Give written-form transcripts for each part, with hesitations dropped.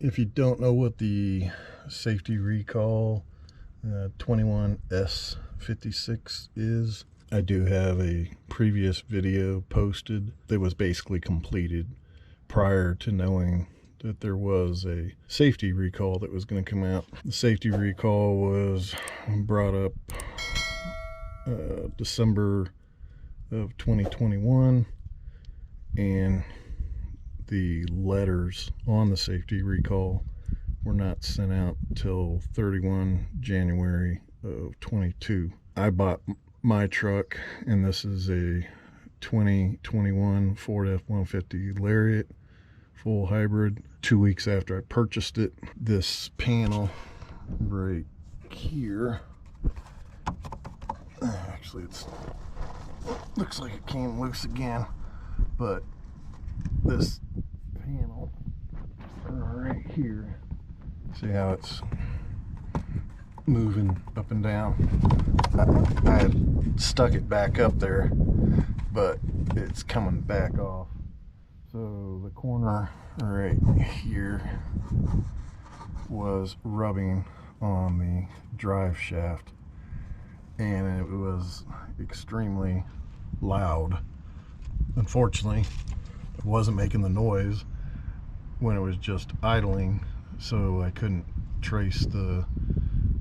If you don't know what the safety recall 21S56 is, I do have a previous video posted that was basically completed prior to knowing that there was a safety recall that was going to come out. The safety recall was brought up December of 2021, and the letters on the safety recall were not sent out till 31 January of 22. I bought my truck, and this is a 2021 Ford F150 Lariat full hybrid. 2 weeks after I purchased it, this panel right here, actually it's looks like it came loose again, but this panel right here, see how it's moving up and down? I had stuck it back up there, but it's coming back off. So the corner right here was rubbing on the drive shaft, and it was extremely loud. Unfortunately, it wasn't making the noise when it was just idling, so I couldn't trace the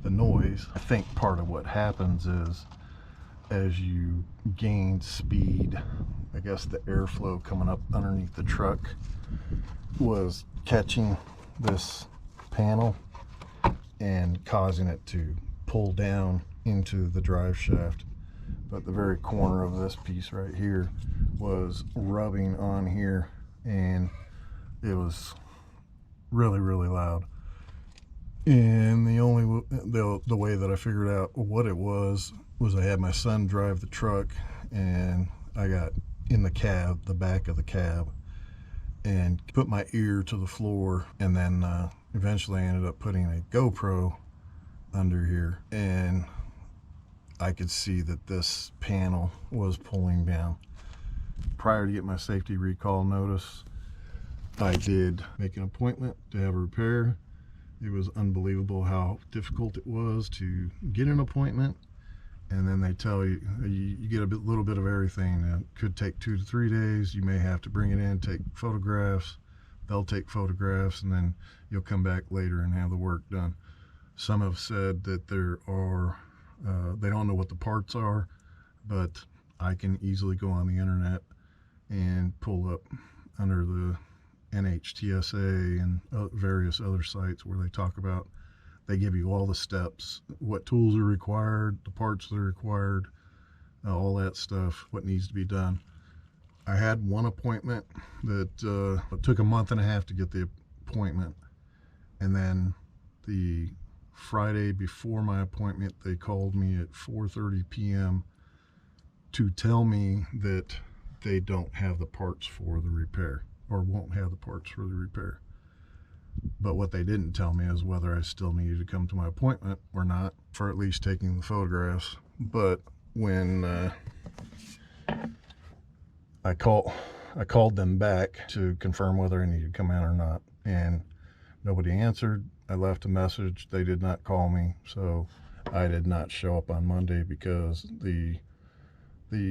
noise. I think part of what happens is as you gain speed, I guess the airflow coming up underneath the truck was catching this panel and causing it to pull down into the drive shaft. But the very corner of this piece right here was rubbing on here, and it was really loud. And the way that I figured out what it was I had my son drive the truck, and I got in the cab, the back of the cab, and put my ear to the floor, and then eventually I ended up putting a GoPro under here, and I could see that this panel was pulling down. Prior to getting my safety recall notice, I did make an appointment to have a repair. It was unbelievable how difficult it was to get an appointment, and then they tell you you get a little bit of everything. It could take 2 to 3 days. You may have to bring it in, take photographs. They'll take photographs, and then you'll come back later and have the work done. Some have said that there are they don't know what the parts are, but I can easily go on the internet and pull up under the NHTSA and various other sites where they talk about, they give you all the steps, what tools are required, the parts that are required, all that stuff, what needs to be done. I had one appointment that it took a month and a half to get the appointment, and then the Friday before my appointment, they called me at 4:30 p.m. to tell me that they don't have the parts for the repair, or won't have the parts for the repair. But what they didn't tell me is whether I still needed to come to my appointment or not, for at least taking the photographs. But when I called them back to confirm whether I needed to come out or not, and nobody answered. I left a message. They did not call me, so I did not show up on Monday because the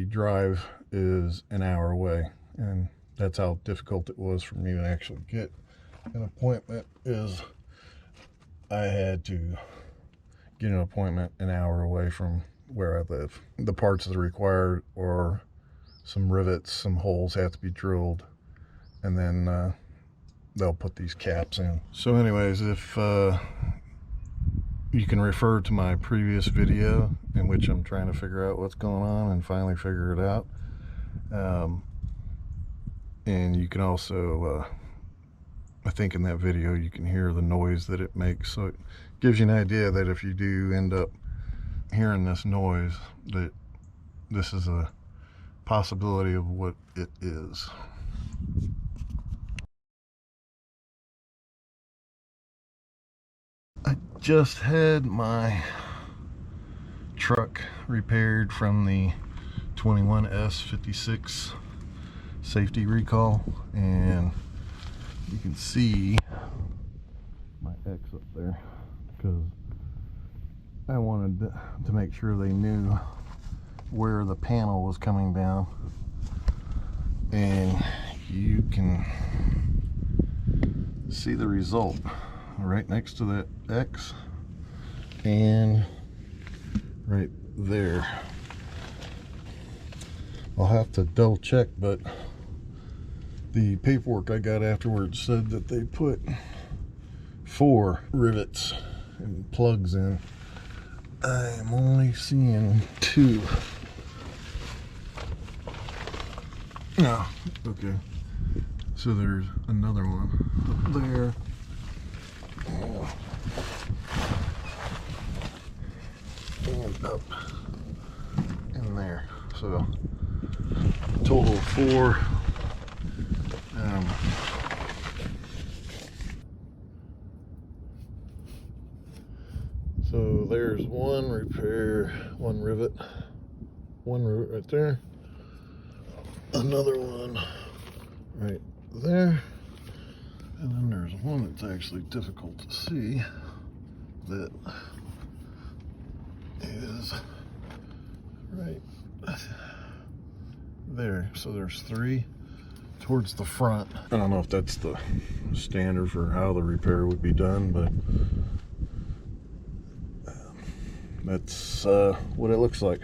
drive is an hour away, and that's how difficult it was for me to actually get an appointment. Is I had to get an appointment an hour away from where I live. The parts that are required are some rivets, some holes have to be drilled, and then they'll put these caps in. So anyways, if you can refer to my previous video in which I'm trying to figure out what's going on and finally figure it out. And you can also, I think in that video you can hear the noise that it makes. So it gives you an idea that if you do end up hearing this noise, that this is a possibility of what it is. I just had my truck repaired from the 21S56 Safety Recall, and you can see X up there because I wanted to make sure they knew where the panel was coming down. And you can see the result right next to that X and right there. I'll have to double check, but the paperwork I got afterwards said that they put 4 rivets and plugs in. I am only seeing 2. No, okay. So there's another one up there. And up in there. So total 4. So there's one repair, 1 rivet, 1 rivet right there, another one right there, and then there's one that's actually difficult to see that is right there. So there's 3 towards the front. I don't know if that's the standard for how the repair would be done, but that's what it looks like.